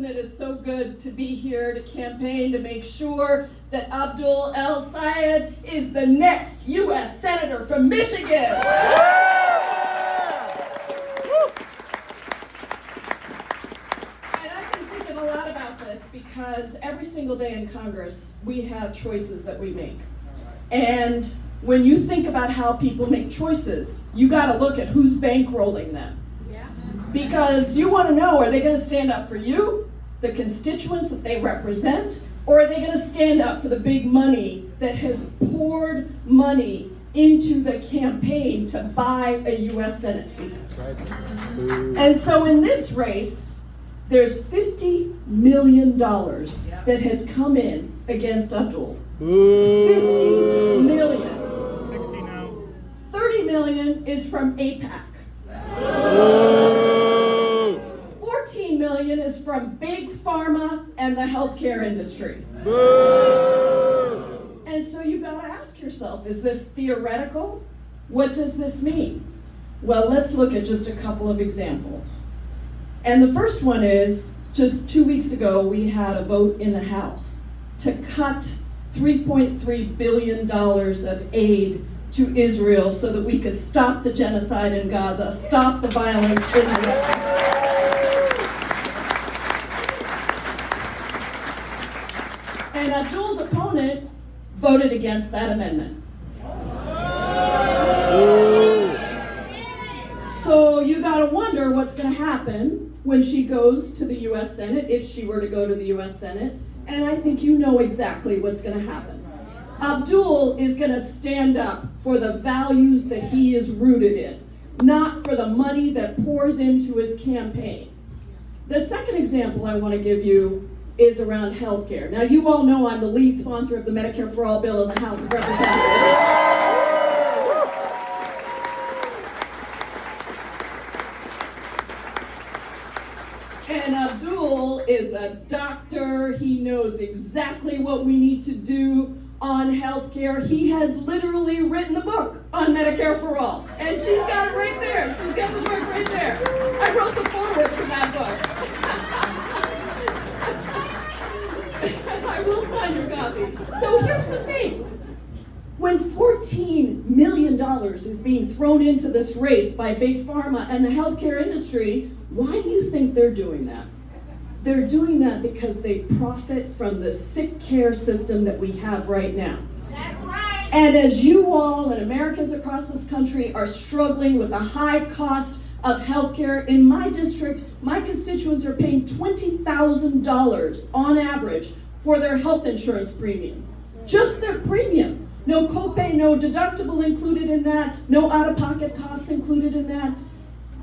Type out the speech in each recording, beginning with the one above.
reason it is so good to be here to campaign to make sure that Abdul El-Sayed is the next U.S. Senator from Michigan. And I've been thinking a lot about this because every single day in Congress, we have choices that we make. And when you think about how people make choices, you got to look at who's bankrolling them. Because you want to know, are they going to stand up for you, the constituents that they represent, or are they going to stand up for the big money that has poured money into the campaign to buy a U.S. Senate seat? And so in this race, there's $50 million that has come in against Abdul. 50 million. 60 now. 30 million is from AIPAC. 14 million is from big pharma and the healthcare industry. And so you gotta ask yourself, is this theoretical? What does this mean? Well, let's look at just a couple of examples. And the first one is, just 2 weeks ago, we had a vote in the House to cut $3.3 billion of aid to Israel so that we could stop the genocide in Gaza, stop the violence in the West Bank. And Abdul's opponent voted against that amendment. So you gotta wonder what's gonna happen when she goes to the US Senate, if she were to go to the US Senate, and I think you know exactly what's gonna happen. Abdul is gonna stand up for the values that he is rooted in, not for the money that pours into his campaign. The second example I wanna give you is around healthcare. Now you all know I'm the lead sponsor of the Medicare for All bill in the House of Representatives. And Abdul is a doctor. He knows exactly what we need to do on healthcare. He has literally written the book on Medicare for All. And she's got it right there. She's got the book right there. I wrote the foreword for that book. I will sign your copy. So here's the thing. When $14 million is being thrown into this race by Big Pharma and the healthcare industry, why do you think they're doing that? They're doing that because they profit from the sick care system that we have right now. That's right. And as you all and Americans across this country are struggling with the high cost of healthcare, in my district, my constituents are paying $20,000 on average for their health insurance premium. Just their premium. No copay, no deductible included in that, no out-of-pocket costs included in that.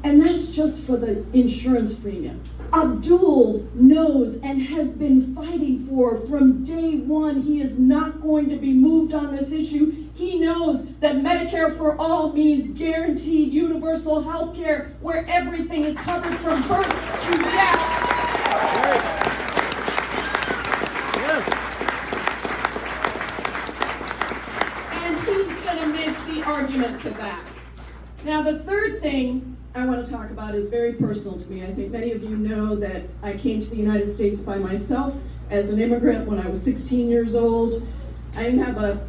And that's just for the insurance premium. Abdul knows and has been fighting for from day one. He is not going to be moved on this issue. He knows that Medicare for All means guaranteed universal health care where everything is covered from birth to death. And he's going to make the argument for that. Now, the third thing I want to talk about is very personal to me. I think many of you know that I came to the United States by myself as an immigrant when I was 16 years old. I didn't have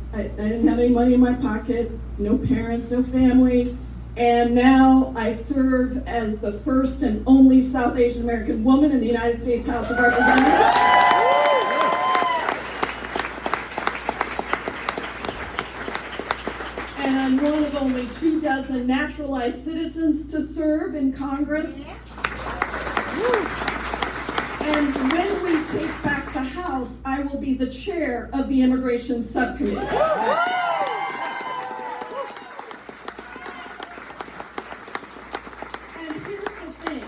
any money in my pocket, no parents, no family, and now I serve as the first and only South Asian American woman in the United States House of Representatives. And I'm one of only 24 naturalized citizens to serve in Congress. And when we take back the House, I will be the chair of the Immigration Subcommittee. And here's the thing.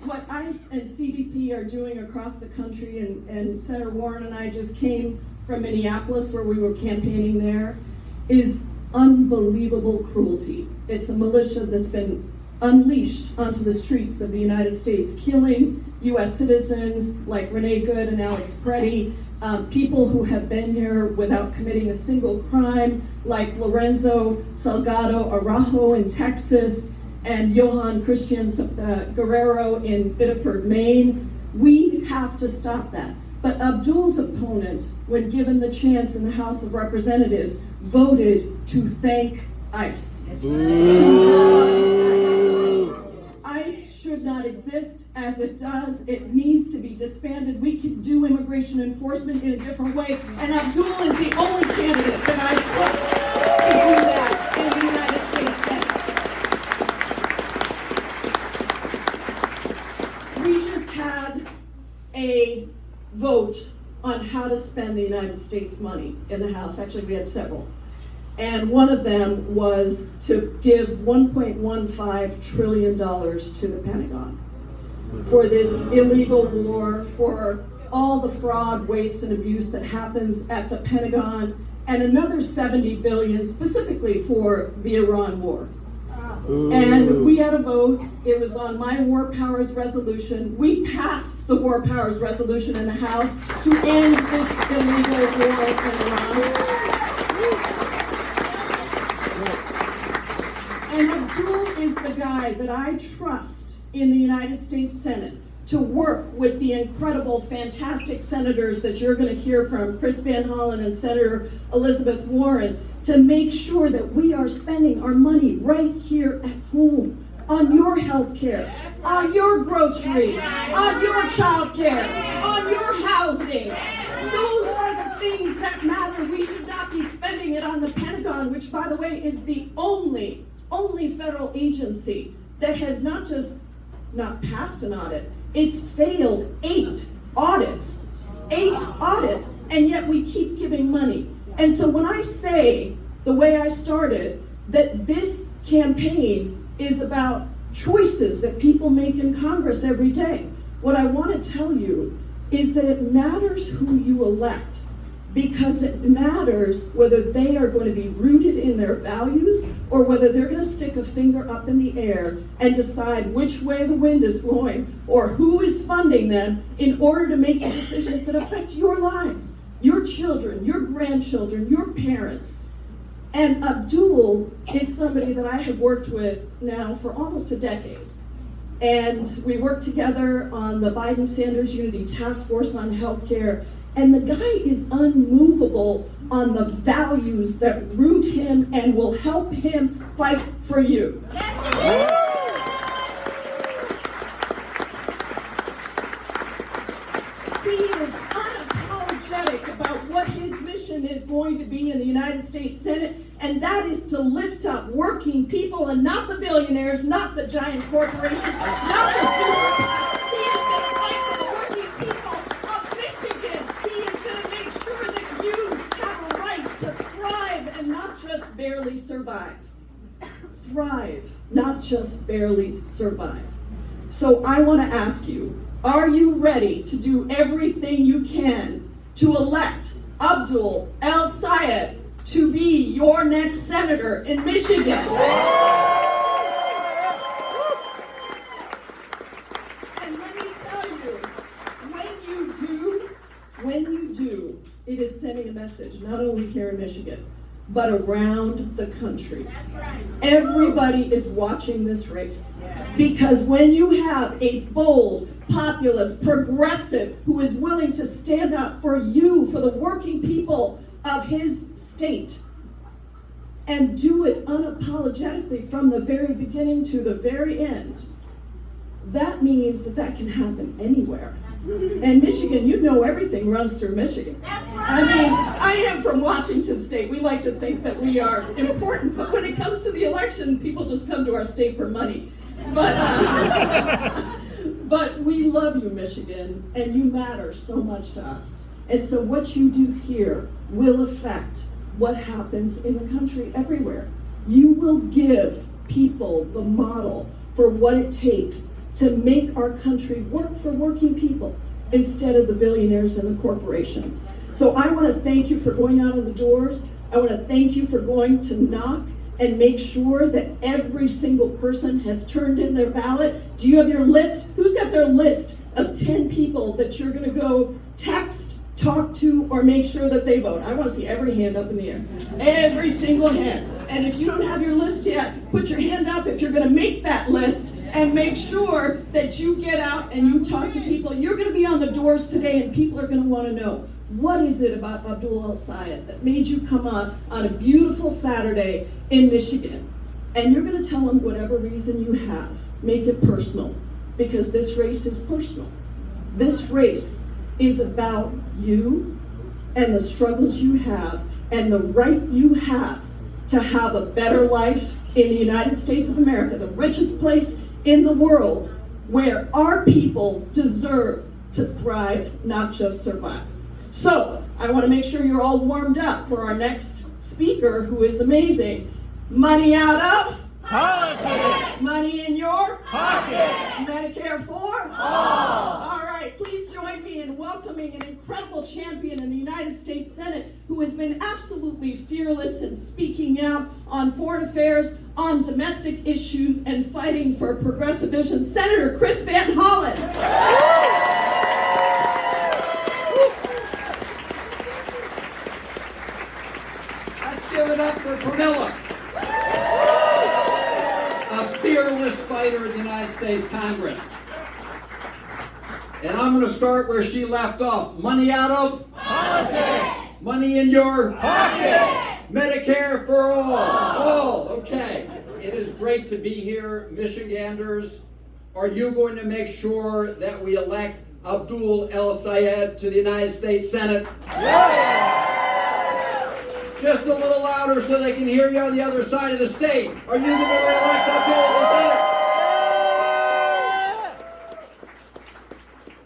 What ICE and CBP are doing across the country, and Senator Warren and I just came from Minneapolis where we were campaigning there, is unbelievable cruelty. It's a militia that's been unleashed onto the streets of the United States, killing U.S. citizens like Renee Good and Alex Preddy, people who have been here without committing a single crime, like Lorenzo Salgado Araujo in Texas and Johan Christian Guerrero in Biddeford, Maine. We have have to stop that. But Abdul's opponent, when given the chance in the House of Representatives, voted to thank ICE. ICE should not exist as it does. It needs to be disbanded. We can do immigration enforcement in a different way, and Abdul is the only candidate that I trust to do that in the United States Senate. We just had a vote on how to spend the United States money in the House. Actually, we had several. And one of them was to give $1.15 trillion to the Pentagon for this illegal war, for all the fraud, waste, and abuse that happens at the Pentagon, and another $70 billion specifically for the Iran war. And we had a vote. It was on my War Powers resolution. We passed the War Powers resolution in the House to end this illegal war in Iran. And Abdul is the guy that I trust in the United States Senate to work with the incredible, fantastic senators that you're going to hear from, Chris Van Hollen and Senator Elizabeth Warren, to make sure that we are spending our money right here at home on your health care, on your groceries, on your child care, on your housing. Those are the things that matter. We should not be spending it on the Pentagon, which, by the way, is the only federal agency that has not just not passed an audit, it's failed 8 audits, and yet we keep giving money. And so when I say, the way I started, that this campaign is about choices that people make in Congress every day, what I want to tell you is that it matters who you elect, because it matters whether they are going to be rooted in their values or whether they're going to stick a finger up in the air and decide which way the wind is blowing or who is funding them in order to make the decisions that affect your lives, your children, your grandchildren, your parents. And Abdul is somebody that I have worked with now for almost a decade. And we worked together on the Biden-Sanders Unity Task Force on Healthcare. And the guy is unmovable on the values that root him and will help him fight for you. He is unapologetic about what his mission is going to be in the United States Senate, and that is to lift up working people and not the billionaires, not the giant corporations, not the super. He is going to fight for the working people of Michigan. He is going to make sure that you have a right to thrive and not just barely survive. Thrive, not just barely survive. So I want to ask you, are you ready to do everything you can to elect Abdul El-Sayed to be your next senator in Michigan? And let me tell you, when you do, it is sending a message, not only here in Michigan, but around the country. That's right. Everybody is watching this race. Because when you have a bold, populist, progressive who is willing to stand up for you, for the working people of his state, and do it unapologetically from the very beginning to the very end, that means that that can happen anywhere. And Michigan, you know, everything runs through Michigan. That's right. I mean, I am from Washington State. We like to think that we are important, but when it comes to the election, people just come to our state for money. But we love you, Michigan, and you matter so much to us. And so what you do here will affect what happens in the country everywhere. You will give people the model for what it takes to make our country work for working people instead of the billionaires and the corporations. So I want to thank you for going out of the doors. I want to thank you for going to knock and make sure that every single person has turned in their ballot. Do you have your list? Who's got their list of 10 people that you're going to go text, talk to, or make sure that they vote? I want to see every hand up in the air. Every single hand. And if you don't have your list yet, put your hand up if you're going to make that list and make sure that you get out and you talk to people. You're going to be on the doors today, and people are going to want to know, what is it about Abdul El-Sayed that made you come on a beautiful Saturday in Michigan? And you're going to tell them whatever reason you have. Make it personal, because this race is personal. This race is about you and the struggles you have and the right you have to have a better life in the United States of America, the richest place in the world, where our people deserve to thrive, not just survive. So, I want to make sure you're all warmed up for our next speaker, who is amazing. Money out of politics. Money in your pocket. Medicare for all. All right, please join me in welcoming an incredible champion in the United States Senate who has been absolutely fearless in speaking out on foreign affairs, on domestic issues, and fighting for progressive vision, Senator Chris Van Hollen. Let's give it up for Camilla, a fearless fighter in the United States Congress. And I'm going to start where she left off. Money out of politics. Money in your pocket. Medicare for all. All. Okay. It is great to be here, Michiganders. Are you going to make sure that we elect Abdul El-Sayed to the United States Senate? Yeah. Just a little louder so they can hear you on the other side of the state. Are you going to elect Abdul El-Sayed?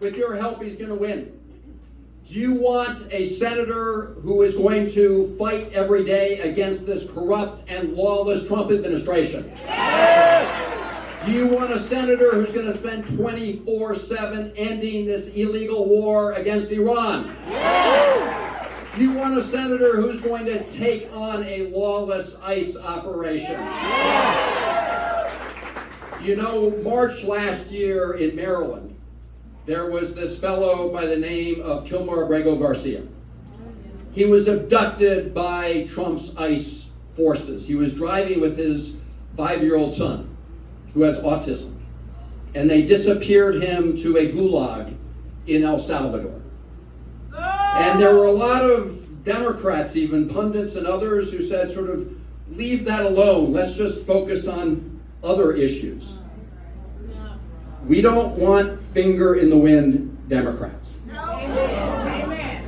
With your help, he's going to win. Do you want a senator who is going to fight every day against this corrupt and lawless Trump administration? Yes! Do you want a senator who's going to spend 24/7 ending this illegal war against Iran? Yes! Do you want a senator who's going to take on a lawless ICE operation? Yes! You know, March last year in Maryland, there was this fellow by the name of Kilmer Abrego Garcia. He was abducted by Trump's ICE forces. He was driving with his 5-year-old son, who has autism, and they disappeared him to a gulag in El Salvador. And there were a lot of Democrats, even pundits and others, who said, sort of, leave that alone. Let's just focus on other issues. We don't want finger in the wind Democrats. Amen.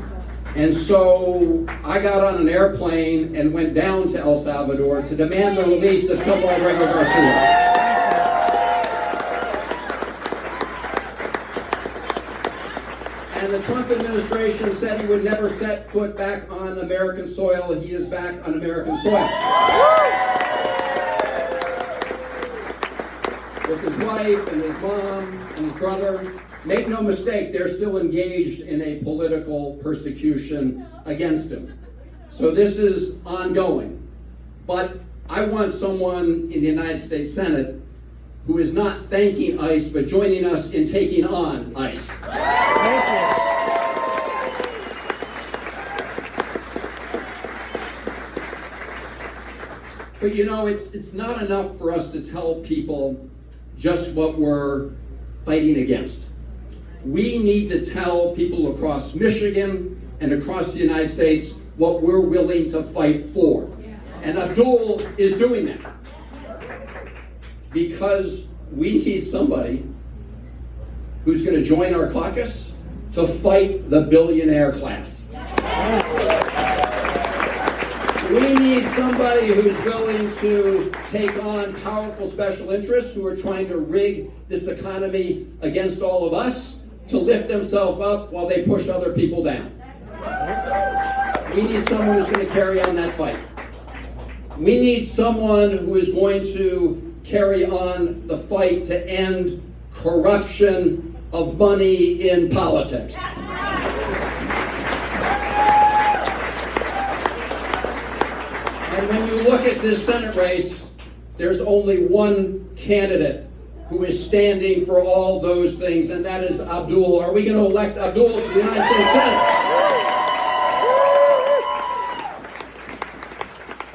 And so I got on an airplane and went down to El Salvador to demand the release of Kilmer Abrego Garcia. And the Trump administration said he would never set foot back on American soil, and he is back on American soil. With his wife and his mom and his brother. Make no mistake, they're still engaged in a political persecution against him. So this is ongoing. But I want someone in the United States Senate who is not thanking ICE, but joining us in taking on ICE. Thank you. But you know, it's not enough for us to tell people just what we're fighting against. We need to tell people across Michigan and across the United States what we're willing to fight for. And Abdul is doing that. Because we need somebody who's going to join our caucus to fight the billionaire class. We need somebody who's willing to take on powerful special interests who are trying to rig this economy against all of us to lift themselves up while they push other people down. We need someone who's going to carry on that fight. We need someone who is going to carry on the fight to end corruption of money in politics. And when you look at this Senate race, there's only one candidate who is standing for all those things, and that is Abdul. Are we going to elect Abdul to the United States Senate?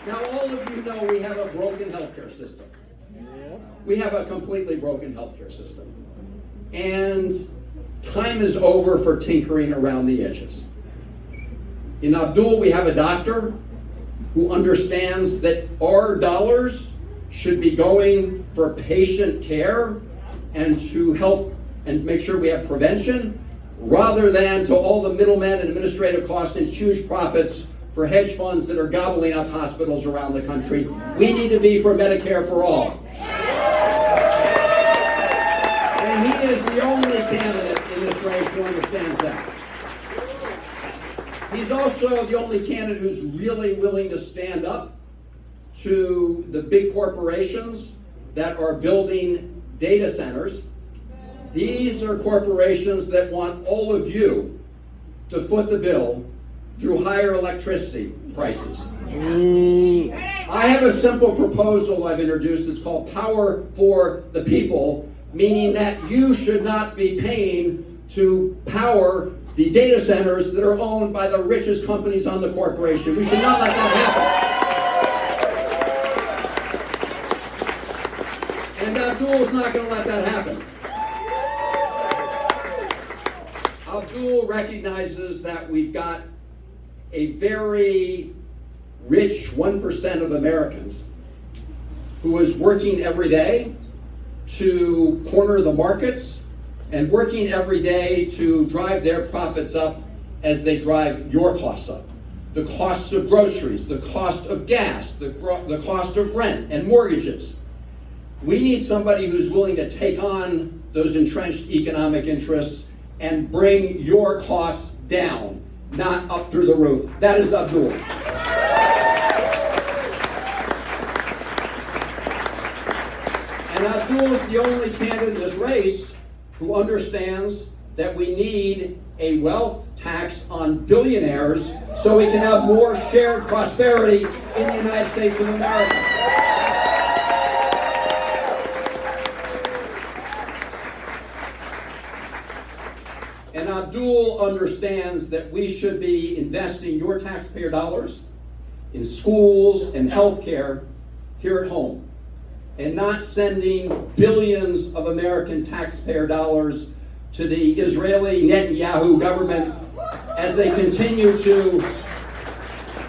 Now, all of you know we have a broken healthcare system. We have a completely broken healthcare system. And time is over for tinkering around the edges. In Abdul, we have a doctor who understands that our dollars should be going for patient care and to help and make sure we have prevention, rather than to all the middlemen and administrative costs and huge profits for hedge funds that are gobbling up hospitals around the country. We need to be for Medicare for all. And he is the only candidate in this race who understands that. He's also the only candidate who's really willing to stand up to the big corporations that are building data centers. These are corporations that want all of you to foot the bill through higher electricity prices. I have a simple proposal I've introduced. It's called Power for the People, meaning that you should not be paying to power the data centers that are owned by the richest companies on the corporation. We should not let that happen. And Abdul is not going to let that happen. Abdul recognizes that we've got a very rich 1% of Americans who is working every day to corner the markets and working every day to drive their profits up as they drive your costs up. The costs of groceries, the cost of gas, the cost of rent and mortgages. We need somebody who's willing to take on those entrenched economic interests and bring your costs down, not up through the roof. That is Abdul. And Abdul is the only candidate in this race who understands that we need a wealth tax on billionaires so we can have more shared prosperity in the United States of America. And Abdul understands that we should be investing your taxpayer dollars in schools and healthcare here at home, and not sending billions of American taxpayer dollars to the Israeli Netanyahu government as they continue to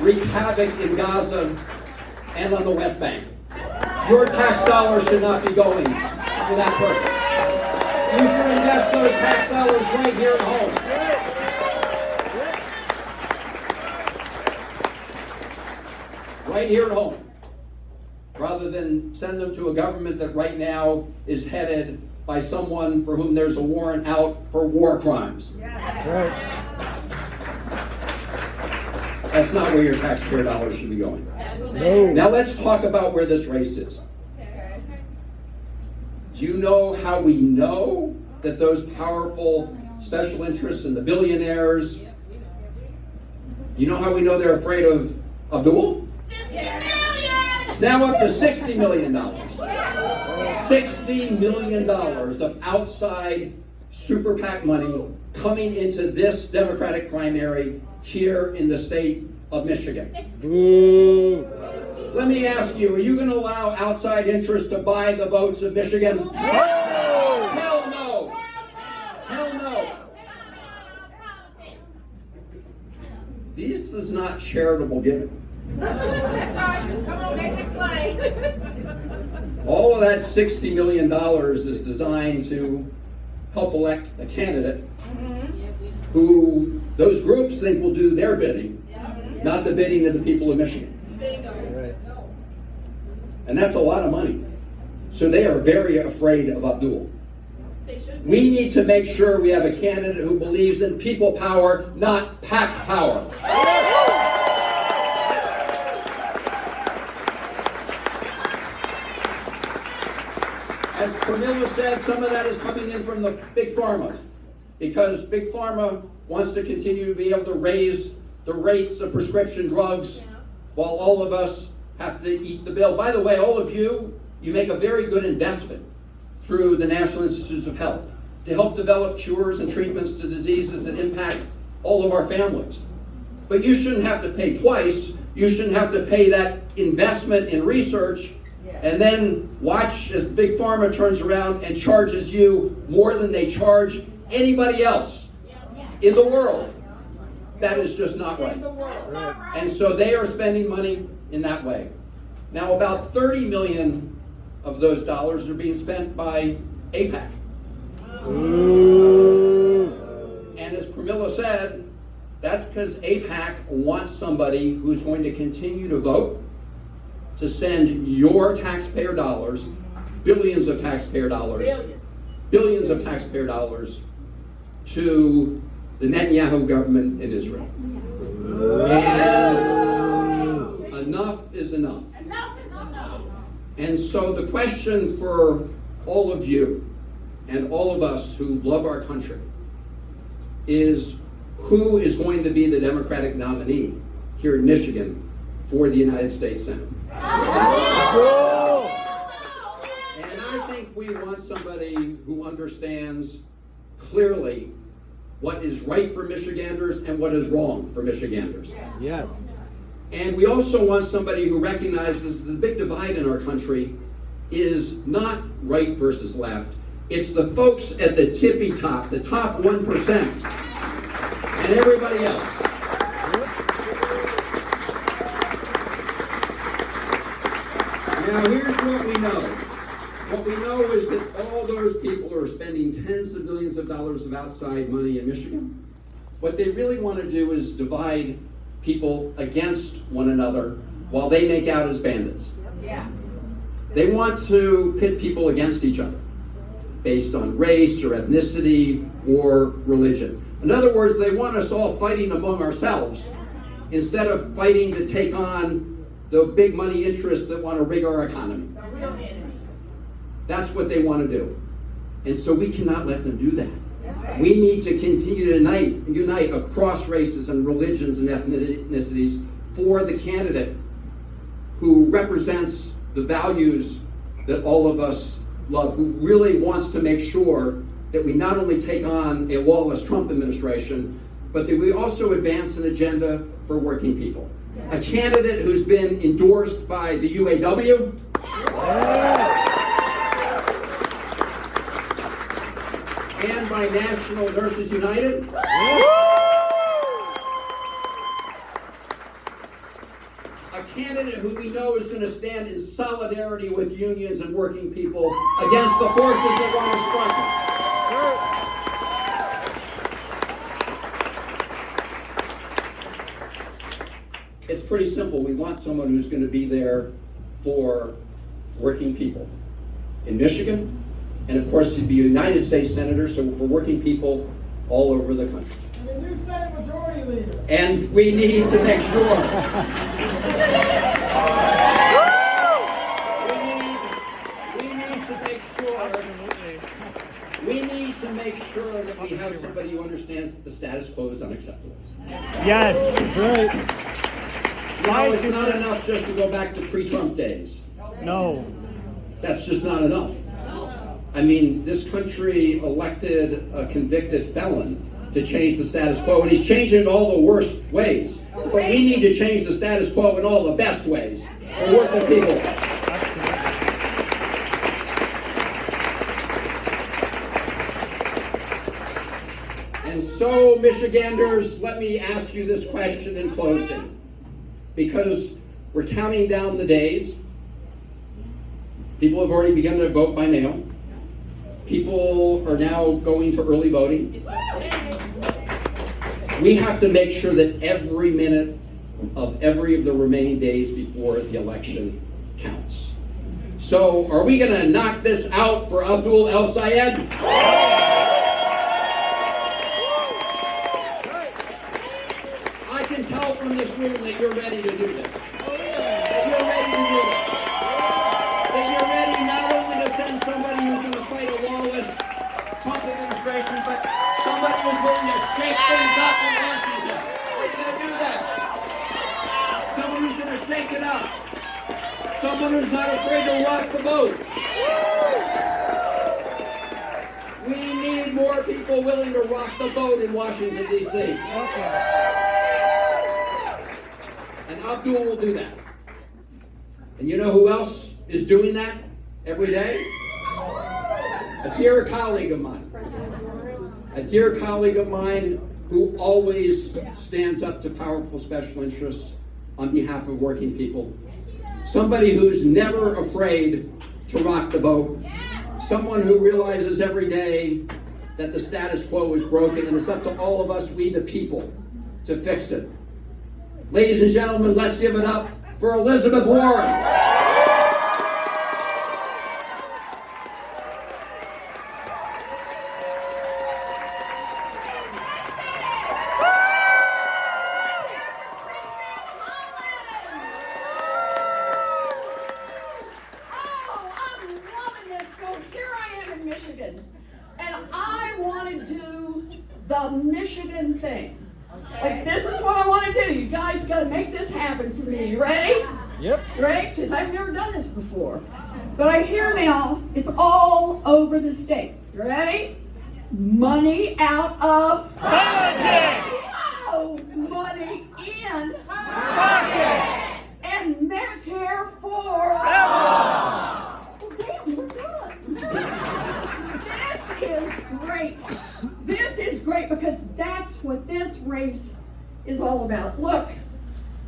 wreak havoc in Gaza and on the West Bank. Your tax dollars should not be going for that purpose. You should invest those tax dollars right here at home. Right here at home. Rather than send them to a government that right now is headed by someone for whom there's a warrant out for war crimes. That's right. That's not where your taxpayer dollars should be going. No. Now let's talk about where this race is. Do you know how we know that those powerful special interests and the billionaires, you know how we know they're afraid of Abdul? Now up to $60 million. $60 million of outside super PAC money coming into this Democratic primary here in the state of Michigan. Let me ask you, are you going to allow outside interests to buy the votes of Michigan? No! Hell no! Hell no! This is not charitable giving. All of that $60 million is designed to help elect a candidate who those groups think will do their bidding, not the bidding of the people of Michigan. And that's a lot of money. So they are very afraid of Abdul. We need to make sure we have a candidate who believes in people power, not PAC power. As Pramila said, some of that is coming in from the big pharma, because big pharma wants to continue to be able to raise the rates of prescription drugs while all of us have to eat the bill. By the way, all of you make a very good investment through the National Institutes of Health to help develop cures and treatments to diseases that impact all of our families. But you shouldn't have to pay twice. You shouldn't have to pay that investment in research And then watch as Big Pharma turns around and charges you more than they charge anybody else in the world. That is just not right. And so they are spending money in that way. Now, about 30 million of those dollars are being spent by AIPAC. And as Pramila said, that's because AIPAC wants somebody who's going to continue to vote to send your taxpayer dollars, billions of taxpayer dollars, billions of taxpayer dollars to the Netanyahu government in Israel. And enough is enough. And so the question for all of you and all of us who love our country is, who is going to be the Democratic nominee here in Michigan for the United States Senate? And I think we want somebody who understands clearly what is right for Michiganders and what is wrong for Michiganders. Yes. And we also want somebody who recognizes the big divide in our country is not right versus left. It's the folks at the tippy top, the top 1%, and everybody else. Now, here's what we know. What we know is that all those people are spending tens of millions of dollars of outside money in Michigan. What they really want to do is divide people against one another while they make out as bandits. Yeah. They want to pit people against each other based on race or ethnicity or religion. In other words, they want us all fighting among ourselves instead of fighting to take on the big money interests that want to rig our economy. The real enemy. That's what they want to do. And so we cannot let them do that. That's right. We need to continue to unite across races and religions and ethnicities for the candidate who represents the values that all of us love, who really wants to make sure that we not only take on a lawless Trump administration, but that we also advance an agenda for working people. A candidate who's been endorsed by the UAW, and by National Nurses United, a candidate who we know is going to stand in solidarity with unions and working people against the forces that want to strike us. It's pretty simple. We want someone who's going to be there for working people in Michigan, and of course he'd be a United States Senator, so for working people all over the country. And the new Senate Majority Leader. And we need to make sure. We need to make sure that we have somebody who understands that the status quo is unacceptable. Yes, that's right. No, it's not enough just to go back to pre-Trump days. No. That's just not enough. I mean, this country elected a convicted felon to change the status quo, and he's changing it all the worst ways. But we need to change the status quo in all the best ways for working people. And so, Michiganders, let me ask you this question in closing, because we're counting down the days. People have already begun to vote by mail. People are now going to early voting. We have to make sure that every minute of every of the remaining days before the election counts. So, are we going to knock this out for Abdul El-Sayed? I can tell from this room that you're ready to do this. That you're ready to do this. That you're ready not only to send somebody who's going to fight a lawless Trump administration, but somebody who's willing to shake things up in Washington. Are you going to do that? Someone who's going to shake it up. Someone who's not afraid to rock the boat. We need more people willing to rock the boat in Washington, D.C. And Abdul will do that. And you know who else is doing that every day? A dear colleague of mine. A dear colleague of mine who always stands up to powerful special interests on behalf of working people. Somebody who's never afraid to rock the boat. Someone who realizes every day that the status quo is broken, and it's up to all of us, we the people, to fix it. Ladies and gentlemen, let's give it up for Elizabeth Warren. Michigan, and I want to do the Michigan thing. Like, this is what I want to do. You guys got to make this happen for me. You ready? Yep. Right? Because I've never done this before. But I hear now it's all over the state. You ready? Money out of politics. Oh, money in Pocket. and Medicare for all. Well, damn, we're done. This is great. This is great because that's what this race is all about. Look,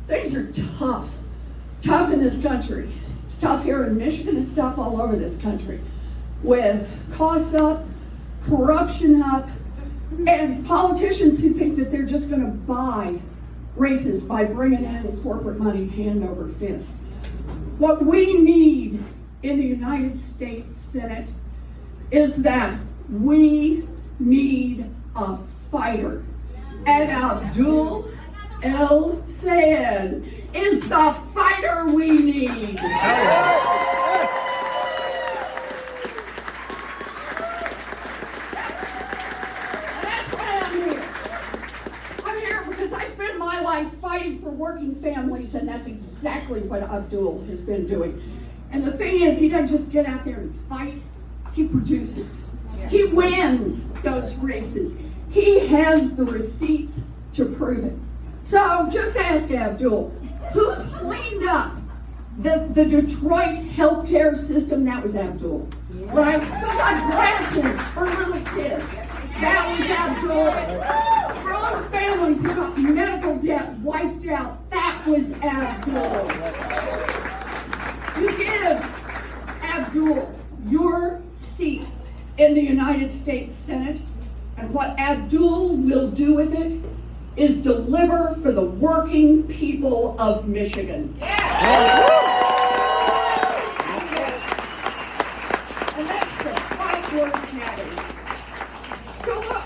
things are tough. Tough in this country. It's tough here in Michigan. It's tough all over this country. With costs up, corruption up, and politicians who think that they're just going to buy races by bringing in corporate money hand over fist. What we need in the United States Senate is that we need a fighter. And Abdul El-Sayed is the fighter we need. My life fighting for working families, and that's exactly what Abdul has been doing. And the thing is, he doesn't just get out there and fight, he produces. He wins those races. He has the receipts to prove it. So just ask Abdul, who cleaned up the Detroit healthcare system? That was Abdul. Right? Who got glasses for little kids? That was Abdul. For all the families who got medical debt wiped out, that was Abdul. You give Abdul your seat in the United States Senate, and what Abdul will do with it is deliver for the working people of Michigan. And that's the 5 words matter. So look,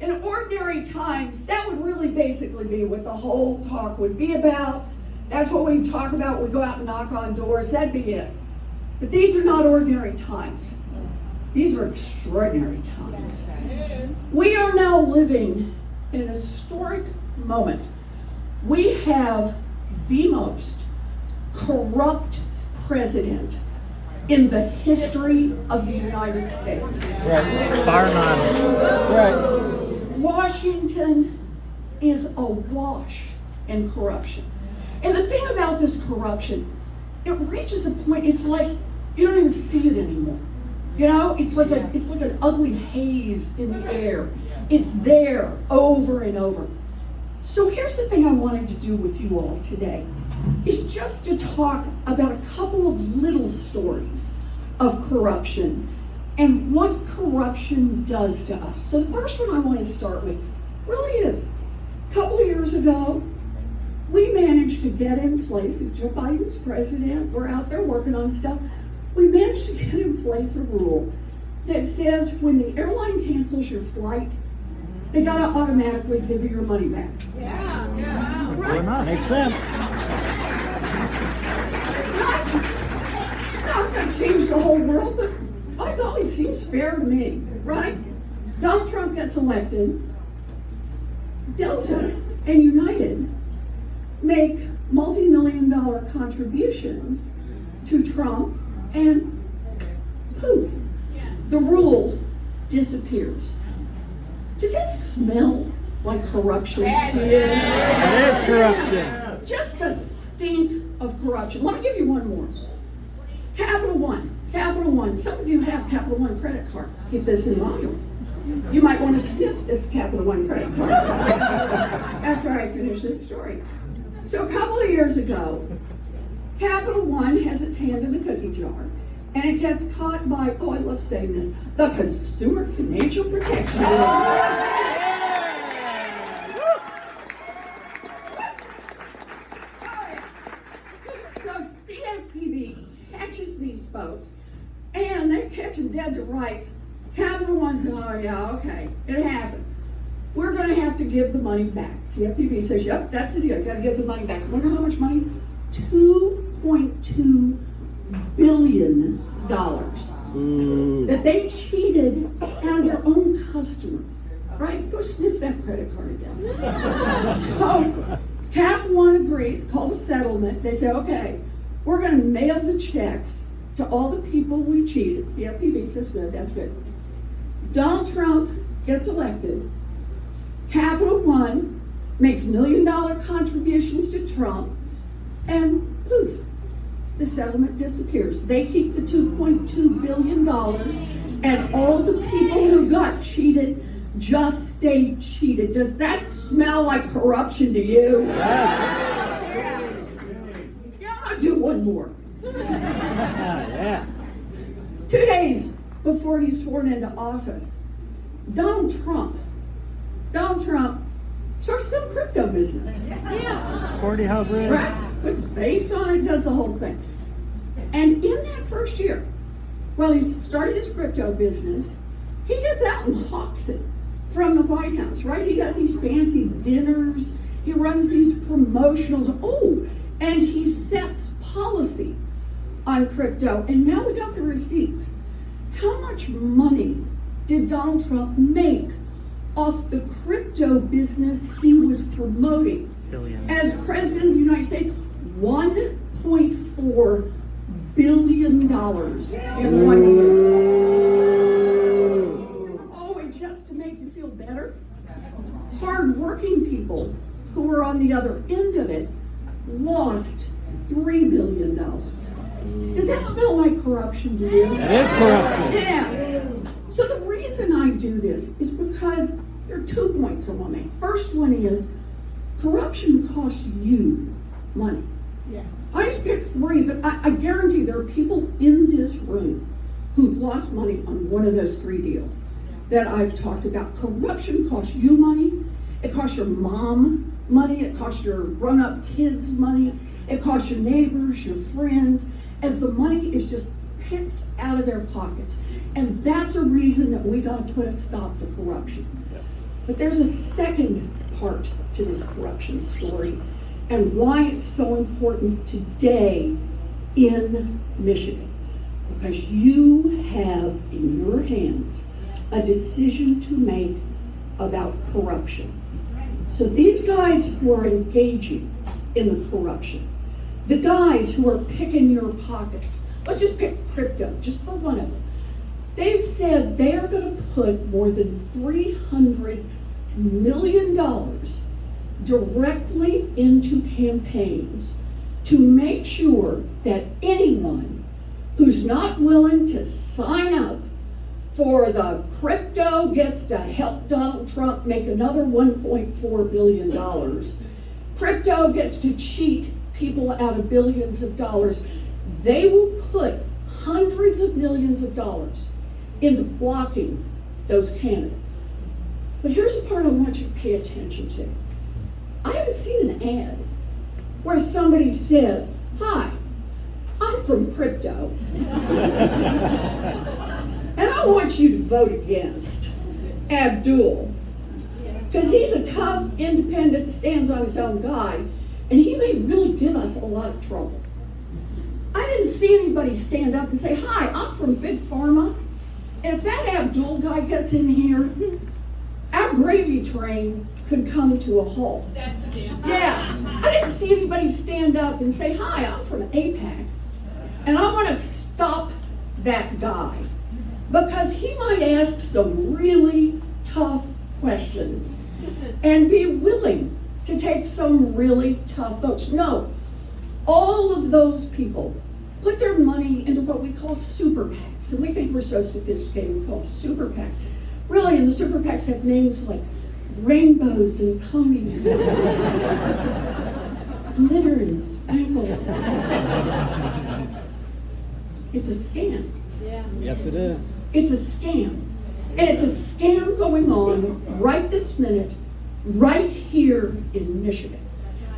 in ordinary times, that would really basically be what the whole talk would be about. That's what we talk about. We go out and knock on doors. That'd be it. But these are not ordinary times. These are extraordinary times. We are now living in an historic moment. We have the most corrupt president in the history of the United States. That's right. Bar none. That's right. Washington is awash in corruption. And the thing about this corruption, it reaches a point, it's like you don't even see it anymore. You know, it's like an ugly haze in the air. It's there over and over. So here's the thing I wanted to do with you all today, is just to talk about a couple of little stories of corruption and what corruption does to us. So the first one I want to start with really is, a couple of years ago, we managed to get in place, if Joe Biden's president, we're out there working on stuff, we managed to get in place a rule that says when the airline cancels your flight, they gotta automatically give you your money back. Simple Right. enough. Makes sense. Not gonna change the whole world, but by golly, seems fair to me, right? Donald Trump gets elected. Delta and United make multi-million-dollar contributions to Trump, and poof, the rule disappears. Does that smell like corruption to you? It is corruption. Just the stink of corruption. Let me give you one more. Capital One. Capital One. Some of you have Capital One credit card. Keep this in mind. You might want to sniff this Capital One credit card after I finish this story. So a couple of years ago, Capital One has its hand in the cookie jar, and it gets caught by, oh, I love saying this, the Consumer Financial Protection Bureau. So CFPB catches these folks, and they catch them dead to rights. Capital One's going, oh yeah, okay, it happened. We're going to have to give the money back. CFPB says, yep, that's the deal. You got to give the money back. Wonder how much money? $2.2 billion that they cheated out of their own customers. Right? Go sniff that credit card again. So Cap One agrees, called a settlement. They say, okay, we're going to mail the checks to all the people we cheated. CFPB says, good, that's good. Donald Trump gets elected. Capital One makes $1 million contributions to Trump, and poof, the settlement disappears. They keep the $2.2 billion, and all the people who got cheated just stayed cheated. Does that smell like corruption to you? Yes. Yeah, I'll do one more. Yeah. 2 days before he's sworn into office, Donald Trump starts some crypto business. Cordy Hubbard. Right? Puts face on it, does the whole thing. And in that first year, while he's started his crypto business, he gets out and hawks it from the White House, right? He does these fancy dinners, he runs these promotionals, and he sets policy on crypto. And now we got the receipts. How much money did Donald Trump make off the crypto business he was promoting? Billions. As President of the United States, $1.4 billion in 1 year. Oh, and just to make you feel better, hard-working people who were on the other end of it lost $3 billion. Does that smell like corruption to you? It is corruption. Yeah. So the reason I do this is because there are 2 points I want to make. First one is corruption costs you money. Yes. I just picked 3, but I guarantee there are people in this room who've lost money on one of those 3 deals that I've talked about. Corruption costs you money. It costs your mom money. It costs your grown-up kids money. It costs your neighbors, your friends, as the money is just picked out of their pockets. And that's a reason that we got to put a stop to corruption. Yes. But there's a second part to this corruption story and why it's so important today in Michigan. Because you have in your hands a decision to make about corruption. So these guys who are engaging in the corruption, the guys who are picking your pockets, let's just pick crypto, just for one of them. They've said they are going to put more than $300 million directly into campaigns to make sure that anyone who's not willing to sign up for the crypto gets to help Donald Trump make another $1.4 billion. Crypto gets to cheat people out of billions of dollars. They will put hundreds of millions of dollars into blocking those candidates. But here's the part I want you to pay attention to. I haven't seen an ad where somebody says, hi, I'm from crypto, and I want you to vote against Abdul, because he's a tough, independent, stands on his own guy, and he may really give us a lot of trouble. I didn't see anybody stand up and say, hi, I'm from Big Pharma, and if that Abdul guy gets in here, our gravy train could come to a halt. That's the deal. Yeah, I didn't see anybody stand up and say, hi, I'm from APAC, and I want to stop that guy, because he might ask some really tough questions and be willing to take some really tough votes. No, all of those people put their money into what we call super PACs. And we think we're so sophisticated, we call them super PACs. Really, and the super PACs have names like rainbows and ponies, glitter and sprinkles. It's a scam. Yes, it is. It's a scam. And it's a scam going on right this minute, right here in Michigan.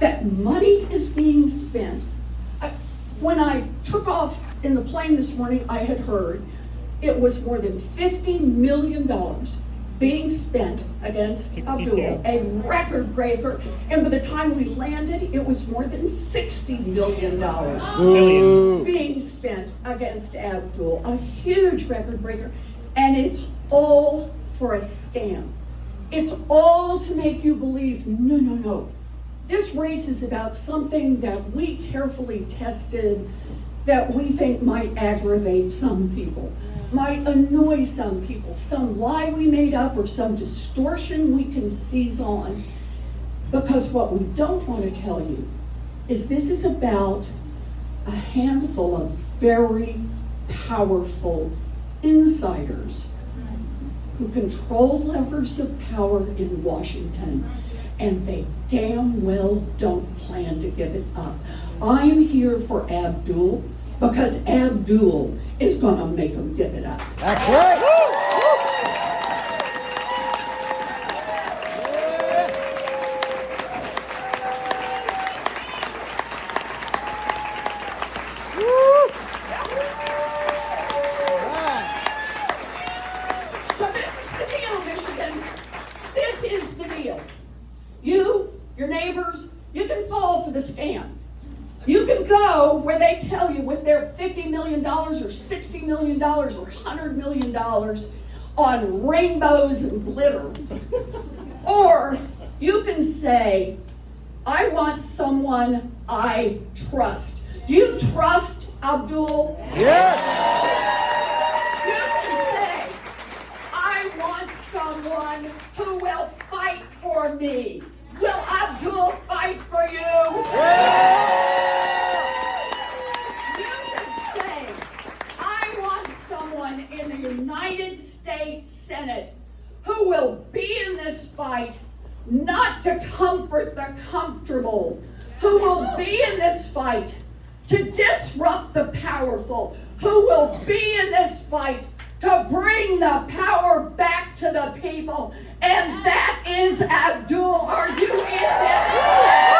That money is being spent. When I took off in the plane this morning, I had heard it was more than $50 million being spent against 62. Abdul, a record breaker. And by the time we landed, it was more than $60 million Million. being spent against Abdul, a huge record breaker. And it's all for a scam. It's all to make you believe, no. This race is about something that we carefully tested that we think might aggravate some people, might annoy some people, some lie we made up or some distortion we can seize on. Because what we don't want to tell you is this is about a handful of very powerful insiders who control levers of power in Washington, and they damn well don't plan to give it up. I'm here for Abdul because Abdul is gonna make them give it up. That's right. So this is the deal, Michigan. This is the deal. You, your neighbors, you can fall for the scam. You can go where they tell you with their $50 million or $60 million or $100 million on rainbows and glitter. Or you can say, I want someone I trust. Do you trust Abdul? Yes. You can say, I want someone who will fight for me. Will Abdul fight for you? You can say, I want someone in the United States Senate who will be in this fight not to comfort the comfortable, who will be in this fight to disrupt the powerful, who will be in this fight to bring the power back to the people. And that is Abdul. Are you in this?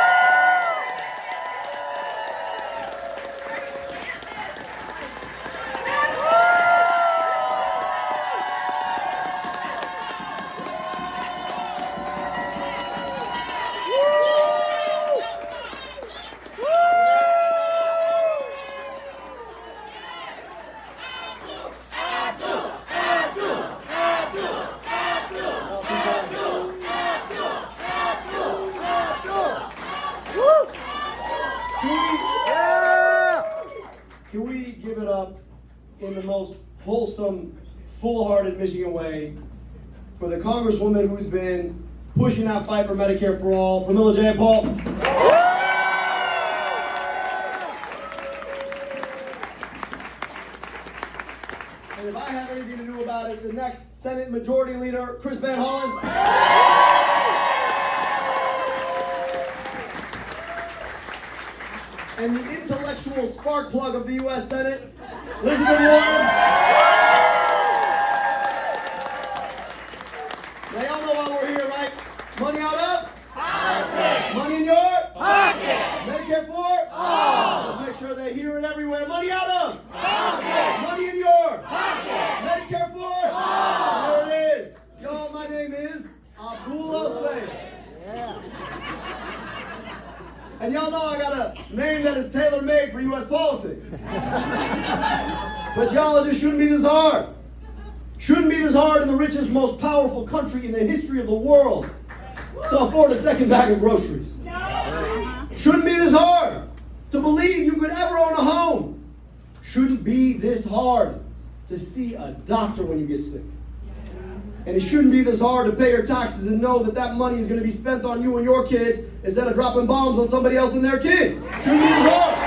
Can we give it up in the most wholesome, full-hearted Michigan way for the Congresswoman who's been pushing that fight for Medicare for all, Pramila Jayapal? And if I have anything to do about it, the next Senate Majority Leader, Chris Van Hollen. And the intellectual spark plug of the U.S. Senate, Elizabeth Warren. Now y'all know why we're here, right? Money out of? Pocket. Money in your? Pocket. Medicare for? All. Let's make sure they hear it everywhere. Money out of? Pocket. Money in your? Pocket. Medicare for? All. There it is. Y'all, my name is Abdul El-Sayed. Yeah. And y'all know I got a name that is tailor-made for U.S. politics. But y'all, it just shouldn't be this hard. Shouldn't be this hard in the richest, most powerful country in the history of the world to afford a second bag of groceries. Shouldn't be this hard to believe you could ever own a home. Shouldn't be this hard to see a doctor when you get sick. And it shouldn't be this hard to pay your taxes and know that that money is going to be spent on you and your kids instead of dropping bombs on somebody else and their kids. Shouldn't be this hard.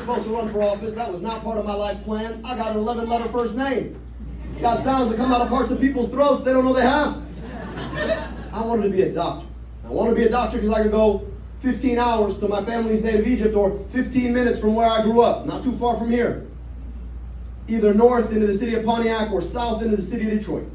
supposed to run for office. That was not part of my life's plan. I got an 11-letter first name. Got sounds that come out of parts of people's throats they don't know they have. I wanted to be a doctor. I wanted to be a doctor because I could go 15 hours to my family's native Egypt, or 15 minutes from where I grew up, not too far from here. Either north into the city of Pontiac or south into the city of Detroit.